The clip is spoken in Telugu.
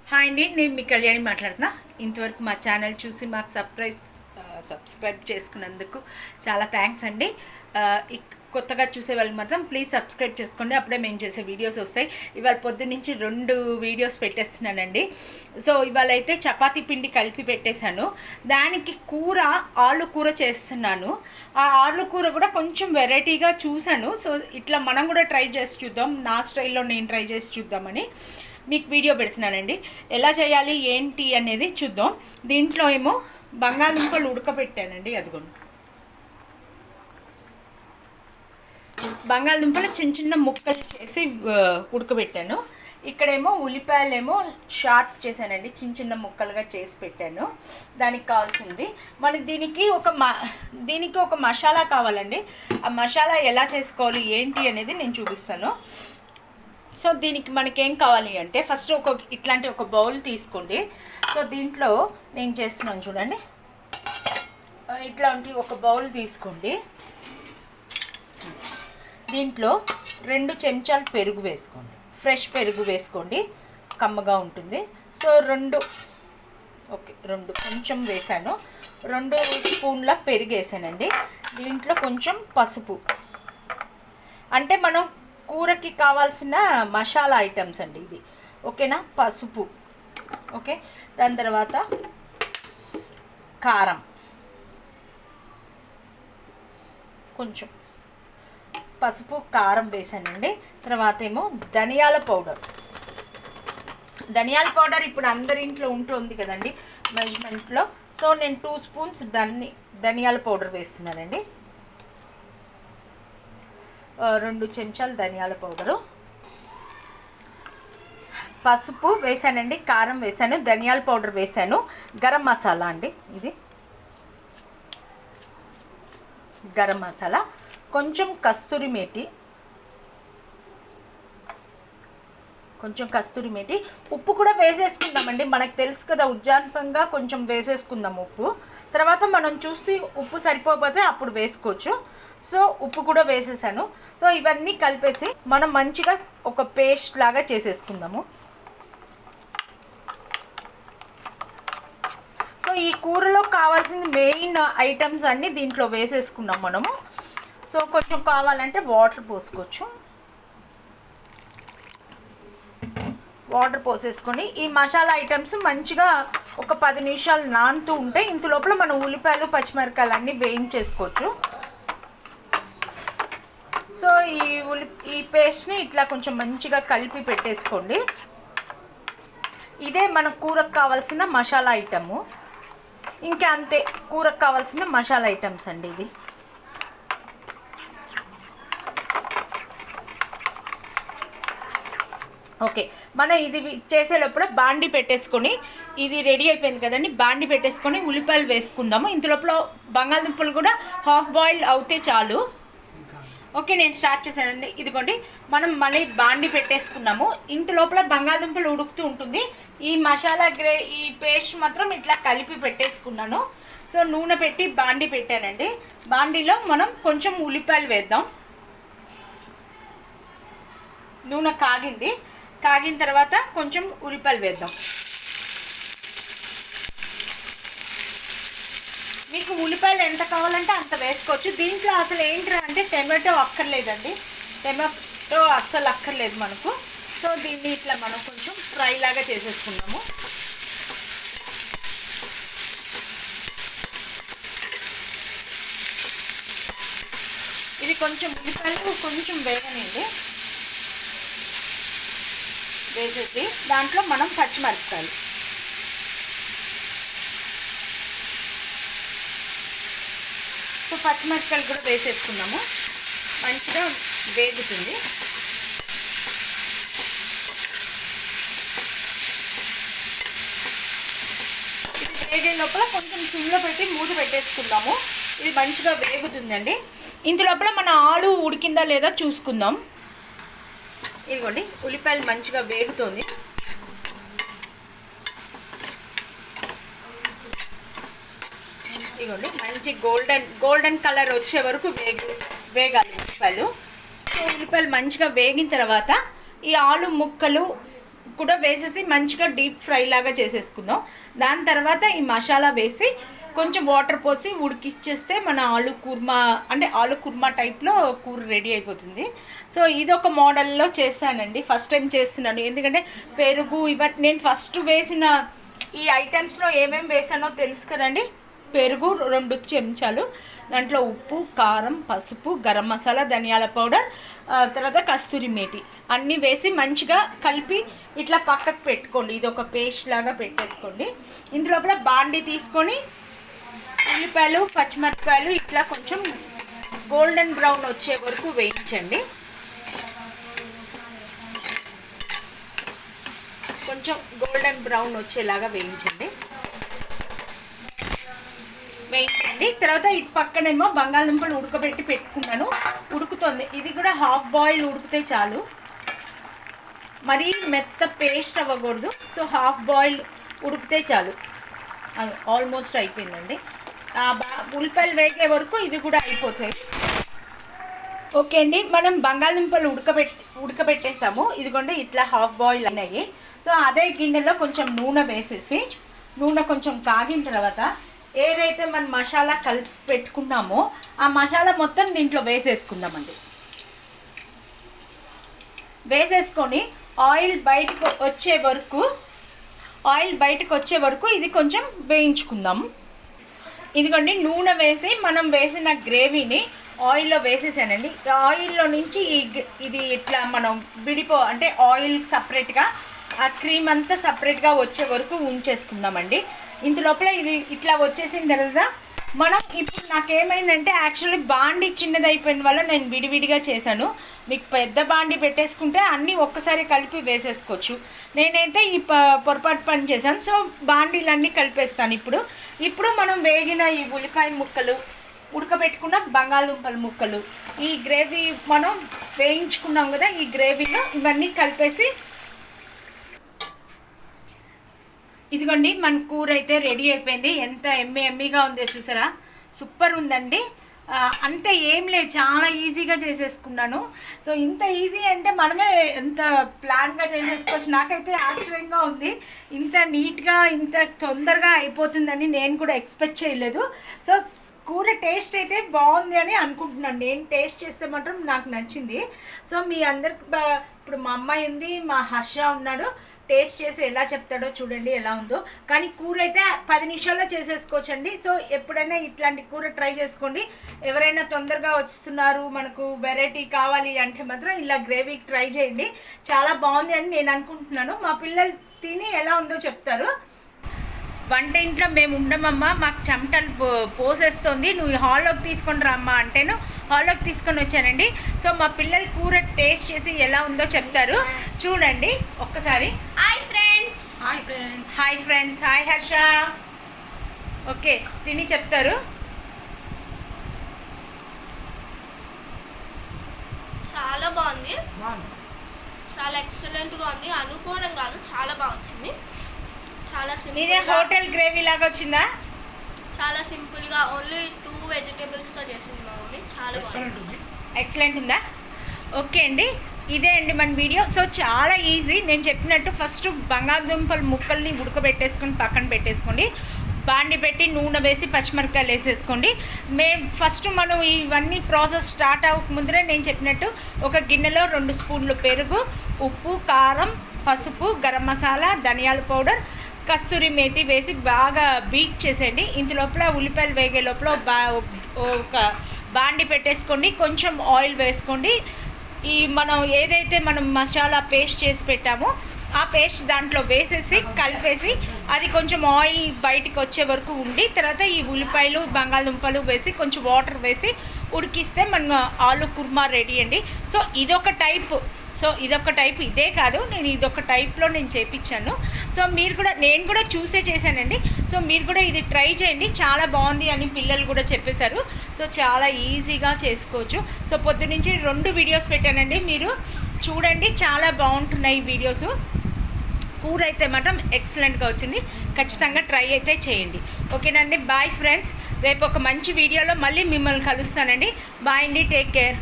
హాయ్ అండి, నేను మీ కళ్యాణి మాట్లాడుతున్నా. ఇంతవరకు మా ఛానల్ చూసి మాకు సబ్స్క్రైబ్ చేసుకున్నందుకు చాలా థ్యాంక్స్ అండి. కొత్తగా చూసే వాళ్ళకి మాత్రం ప్లీజ్ సబ్స్క్రైబ్ చేసుకోండి, అప్పుడే మేము చేసే వీడియోస్ వస్తాయి. ఇవాళ పొద్దున్నుంచి 2 వీడియోస్ పెట్టేస్తున్నానండి. సో ఇవాళ అయితే చపాతీ పిండి కలిపి పెట్టేశాను. దానికి కూర ఆలు కూర చేస్తున్నాను. ఆ ఆలు కూర కూడా కొంచెం వెరైటీగా చూశాను. సో ఇట్లా మనం కూడా ట్రై చేసి చూద్దాం, నా స్టైల్లో నేను ట్రై చేసి చూద్దామని మీకు వీడియో పెడుతున్నానండి. ఎలా చేయాలి ఏంటి అనేది చూద్దాం. దీంట్లో ఏమో బంగాళదుంపలు ఉడకబెట్టానండి. అదిగోండి, బంగాళదుంపలు చిన్న చిన్న ముక్కలు చేసి ఉడకబెట్టాను. ఇక్కడేమో ఉల్లిపాయలేమో షార్ప్ చేశానండి, చిన్న చిన్న ముక్కలుగా చేసి పెట్టాను. దానికి కావాల్సింది దీనికి ఒక మసాలా కావాలండి. ఆ మసాలా ఎలా చేసుకోవాలి ఏంటి అనేది నేను చూపిస్తాను. సో దీనికి మనకేం కావాలి అంటే ఫస్ట్ ఇట్లాంటి ఒక బౌల్ తీసుకోండి. సో దీంట్లో నేను చేస్తున్నాను చూడండి, ఇట్లాంటి ఒక బౌల్ తీసుకోండి. దీంట్లో 2 చెంచాలు పెరుగు వేసుకోండి, ఫ్రెష్ పెరుగు వేసుకోండి, కమ్మగా ఉంటుంది. సో 2 కొంచెం వేసాను. 2 స్పూన్ల పెరుగు వేసానండి. దీంట్లో కొంచెం పసుపు, అంటే మనం కూరకి కావాల్సిన మసాలా ఐటమ్స్ అండి ఇది, ఓకేనా. పసుపు, ఓకే. దాని తర్వాత కారం, కొంచెం పసుపు కారం వేసానండి. తర్వాత ఏమో ధనియాల పౌడర్ ఇప్పుడు అందరింట్లో ఉంటుంది కదండి మెజర్మెంట్లో. సో నేను 2 స్పూన్స్ ధనియాల పౌడర్ వేస్తున్నానండి. 2 చెంచాలు ధనియాల పౌడరు, పసుపు వేసానండి, కారం వేసాను, ధనియాల పౌడర్ వేసాను. గరం మసాలా అండి ఇది, గరం మసాలా, కొంచెం కస్తూరి మేతి, ఉప్పు కూడా వేసేసుకుందామండి. మనకు తెలుసు కదా, ఉజ్జాయింపుగా కొంచెం వేసేసుకుందాం ఉప్పు. తర్వాత మనం చూసి ఉప్పు సరిపోతే అప్పుడు వేసుకోవచ్చు. సో ఉప్పు కూడా వేసేసాను. సో ఇవన్నీ కలిపేసి మనం మంచిగా ఒక పేస్ట్ లాగా చేసేసుకుందాము. సో ఈ కూరలో కావాల్సిన మెయిన్ ఐటమ్స్ అన్నీ దీంట్లో వేసేసుకున్నాం మనము. సో కొంచెం కావాలంటే వాటర్ పోసుకోవచ్చు. వాటర్ పోసేసుకొని ఈ మసాలా ఐటమ్స్ మంచిగా ఒక 10 నిమిషాలు నానుతూ ఉంటే ఇంత లోపల మనం ఉల్లిపాయలు పచ్చిమిరపకాయలు అన్నీ వేయించేసుకోవచ్చు. సో ఈ పేస్ట్ని ఇట్లా కొంచెం మంచిగా కలిపి పెట్టేసుకోండి. ఇదే మన కూరకు కావాల్సిన మసాలా ఐటము. ఇంకా అంతే, కూరకు కావాల్సిన మసాలా ఐటమ్స్ అండి ఇది. ఓకే, మనం ఇది చేసేటప్పుడు బాండి పెట్టేసుకొని, ఇది రెడీ అయిపోయింది కదండి, బాండి పెట్టేసుకొని ఉల్లిపాయలు వేసుకుందాము. ఇంత లోపల బంగాళదుంపలు కూడా హాఫ్ బాయిల్డ్ అవుతే చాలు. ఓకే, నేను స్టార్ట్ చేశానండి. ఇదిగోండి, మనం మళ్ళీ బాండి పెట్టేసుకున్నాము. ఇంత లోపల బంగాళదుంపలు ఉడుకుతూ ఉంటుంది. ఈ మసాలా ఈ పేస్ట్ మాత్రం ఇట్లా కలిపి పెట్టేసుకున్నాను. సో నూనె పెట్టి బాండి పెట్టానండి. బాండీలో మనం కొంచెం ఉల్లిపాయలు వేద్దాం. నూనె కాగిన తర్వాత కొంచెం ఉల్లిపాయలు వేద్దాం. మీకు ఉల్లిపాయలు ఎంత కావాలంటే అంత వేసుకోవచ్చు. దీంట్లో అసలు ఏంటి అంటే టమాటో అక్కర్లేదండి, టమాటో అస్సలు అక్కర్లేదు మనకు. సో దీన్ని ఇట్లా మనం కొంచెం ఫ్రై లాగా చేసేసుకున్నాము. ఇది కొంచెం ఉల్లిపాయలు కొంచెం వేగనండి, వేసేసి దాంట్లో మనం పచ్చిమిరపకాయలు, సో పచ్చిమిరపకాయలు కూడా వేసేసుకున్నాము. మంచిగా వేగుతుంది. ఇది వేగే లోపల కొంచెం సిమ్లో పెట్టి మూత పెట్టేసుకుందాము. ఇది మంచిగా వేగుతుందండి. ఇంత లోపల మన ఆలు ఉడికిందా లేదా చూసుకుందాం. ఇదిగోండి, ఉల్లిపాయలు మంచిగా వేగుతుంది. ఇదిగోండి, మంచి గోల్డెన్ కలర్ వచ్చే వరకు వేగాలి ఉల్లిపాయలు. సో ఉల్లిపాయలు మంచిగా వేగిన తర్వాత ఈ ఆలు ముక్కలు కూడా వేసేసి మంచిగా డీప్ ఫ్రై లాగా చేసేసుకుందాం. దాని తర్వాత ఈ మసాలా వేసి కొంచెం వాటర్ పోసి ఉడికిచ్చేస్తే మన ఆలు కుర్మా అంటే ఆలు కుర్మా టైప్లో కూర రెడీ అయిపోతుంది. సో ఇదొక మోడల్లో చేస్తానండి, ఫస్ట్ టైం చేస్తున్నాను. ఎందుకంటే పెరుగు ఇవన్నీ నేను ఫస్ట్ వేసిన ఈ ఐటమ్స్లో ఏమేమి వేసానో తెలుసు కదండి. పెరుగు 2 చెంచాలు, దాంట్లో ఉప్పు, కారం, పసుపు, గరం మసాలా, ధనియాల పౌడర్, తర్వాత కస్తూరి మేతి అన్నీ వేసి మంచిగా కలిపి ఇట్లా పక్కకు పెట్టుకోండి. ఇది ఒక పేస్ట్ లాగా పెట్టేసుకోండి. ఇందులోపల బాండి తీసుకొని ఉల్లిపాయలు, పచ్చిమిరపకాయలు ఇట్లా కొంచెం గోల్డెన్ బ్రౌన్ వచ్చే వరకు వేయించండి. కొంచెం గోల్డెన్ బ్రౌన్ వచ్చేలాగా వేయించండి. తర్వాత ఇటు పక్కనేమో బంగాళదుంపలు ఉడకబెట్టి పెట్టుకున్నాను, ఉడుకుతుంది. ఇది కూడా హాఫ్ బాయిల్ ఉడికితే చాలు, మరీ మెత్త పేస్ట్ అవ్వకూడదు. సో హాఫ్ బాయిల్ ఉడికితే చాలు. ఆల్మోస్ట్ అయిపోయిందండి. ఉల్లిపాయలు వేగే వరకు ఇది కూడా అయిపోతాయి. ఓకే అండి, మనం బంగాళదుంపలు ఉడకబెట్టేసాము. ఇదిగోండి ఇట్లా హాఫ్ బాయిల్ అయినాయి. సో అదే గిన్నెలో కొంచెం నూనె వేసేసి, నూనె కొంచెం కాగిన తర్వాత ఏదైతే మనం మసాలా కలిపి పెట్టుకున్నామో ఆ మసాలా మొత్తం దీంట్లో వేసేసుకుందామండి. వేసేసుకొని ఆయిల్ బయటకు వచ్చే వరకు ఇది కొంచెం వేయించుకుందాము. ఇదిగోండి నూనె వేసి మనం వేసిన గ్రేవీని ఆయిల్లో వేసేసానండి. ఆయిల్లో నుంచి ఇది ఇట్లా మనం అంటే ఆయిల్ సపరేట్గా, ఆ క్రీమ్ అంతా సపరేట్గా వచ్చే వరకు ఉంచేసుకుందామండి. ఇంత లోపల ఇది ఇట్లా వచ్చేసిన తర్వాత మనం ఇప్పుడు నాకేమైందంటే యాక్చువల్లీ బాండి చిన్నది అయిపోయిన వల్ల నేను విడివిడిగా చేశాను. మీకు పెద్ద బాండి పెట్టేసుకుంటే అన్నీ ఒక్కసారి కలిపి వేసేసుకోవచ్చు. నేనైతే ఈ పొరపాటు పని చేశాను. సో బాండీలన్నీ కలిపేస్తాను. ఇప్పుడు మనం వేగిన ఈ ఉల్లిపాయ ముక్కలు, ఉడకబెట్టుకున్న బంగాళదుంపల ముక్కలు, ఈ గ్రేవీ మనం వేయించుకున్నాం కదా, ఈ గ్రేవీలో ఇవన్నీ కలిపేసి ఇదిగోండి మన కూర అయితే రెడీ అయిపోయింది. ఎంత ఎమ్మీగా ఉందో చూసారా, సూపర్ ఉందండి. అంతే ఏం లేదు, చాలా ఈజీగా చేసేసుకున్నాను. సో ఇంత ఈజీ అంటే మనమే ఎంత ప్లాన్గా చేసేసుకోవచ్చు. నాకైతే ఆశ్చర్యంగా ఉంది, ఇంత నీట్గా ఇంత తొందరగా అయిపోతుందని నేను కూడా ఎక్స్పెక్ట్ చేయలేదు. సో కూర టేస్ట్ అయితే బాగుంది అని అనుకుంటున్నాను. నేను టేస్ట్ చేస్తే మాత్రం నాకు నచ్చింది. సో మీ అందరికి ఇప్పుడు మా అమ్మాయి ఉంది, మా హర్ష ఉన్నాడు, టేస్ట్ చేసి ఎలా చెప్తాడో చూడండి ఎలా ఉందో. కానీ కూర అయితే 10 నిమిషాల్లో చేసేసుకోవచ్చండి. సో ఎప్పుడైనా ఇట్లాంటి కూర ట్రై చేసుకోండి. ఎవరైనా తొందరగా వస్తున్నారు, మనకు వెరైటీ కావాలి అంటే మాత్రం ఇలా గ్రేవీ ట్రై చేయండి, చాలా బాగుంది అని నేను అనుకుంటున్నాను. మా పిల్లలు తిని ఎలా ఉందో చెప్తారు. వంట ఇంట్లో మేము ఉండమమ్మా, మాకు చెమటలు పోసేస్తుంది, నువ్వు హాల్లోకి తీసుకొని రమ్మా అంటేను హాల్లోకి తీసుకొని వచ్చానండి. సో మా పిల్లలు కూర టేస్ట్ చేసి ఎలా ఉందో చెప్తారు, చూడండి ఒక్కసారి. Hi friends. Hi friends. Hi Harsha. Okay తిని చెప్తారు. చాలా బాగుంది, చాలా ఎక్సలెంట్గా ఉంది. అనుకోవడం కాదు, చాలా బాగా వచ్చింది. చాలా సింపుల్. హోటల్ గ్రేవీ లాగా వచ్చిందా? చాలా సింపుల్గా ఓన్లీ 2 వెజిటేబుల్స్తో చేసింది మా మమ్మీ. చాలా బాగుంది, ఎక్సలెంట్ ఉందా? ఓకే అండి, ఇదే అండి మన వీడియో. సో చాలా ఈజీ. నేను చెప్పినట్టు ఫస్ట్ బంగాళదుంపల ముక్కల్ని ఉడకబెట్టేసుకొని పక్కన పెట్టేసుకోండి. బాండి పెట్టి నూనె వేసి పచ్చిమిరపకాయలు వేసేసుకోండి. ఫస్ట్ మనం ఇవన్నీ ప్రాసెస్ స్టార్ట్ అవ్వకముందరే నేను చెప్పినట్టు ఒక గిన్నెలో 2 స్పూన్లు పెరుగు, ఉప్పు, కారం, పసుపు, గరం మసాలా, ధనియాల పౌడర్, కస్తూరి మేతి వేసి బాగా బీట్ చేసేయండి. ఇందులోపల ఉల్లిపాయలు వేగే లోపల ఒక బాండి పెట్టేసుకోండి, కొంచెం ఆయిల్ వేసుకోండి. మనం ఏదైతే మనం మసాలా పేస్ట్ చేసి పెట్టామో ఆ పేస్ట్ దాంట్లో వేసేసి కలిపేసి అది కొంచెం ఆయిల్ బయటికి వచ్చే వరకు ఉండి తర్వాత ఈ ఉల్లిపాయలు, బంగాళదుంపలు వేసి కొంచెం వాటర్ వేసి ఉడికిస్తే మన ఆలు కుర్మా రెడీ అండి. సో ఇదొక టైప్. ఇదే కాదు, నేను ఇదొక టైప్లో నేను చేయించాను. సో మీరు కూడా, నేను కూడా చూసే చేశానండి. సో మీరు కూడా ఇది ట్రై చేయండి, చాలా బాగుంది అని పిల్లలు కూడా చెప్పేశారు. సో చాలా ఈజీగా చేసుకోవచ్చు. సో పొద్దునుంచి 2 వీడియోస్ పెట్టానండి, మీరు చూడండి, చాలా బాగుంటున్నాయి వీడియోస్. కూర అయితే మాత్రం ఎక్సలెంట్గా వచ్చింది. ఖచ్చితంగా ట్రై అయితే చేయండి. ఓకేనండి, బాయ్ ఫ్రెండ్స్. రేపు ఒక మంచి వీడియోలో మళ్ళీ మిమ్మల్ని కలుస్తానండి. బాయ్ అండి, టేక్ కేర్.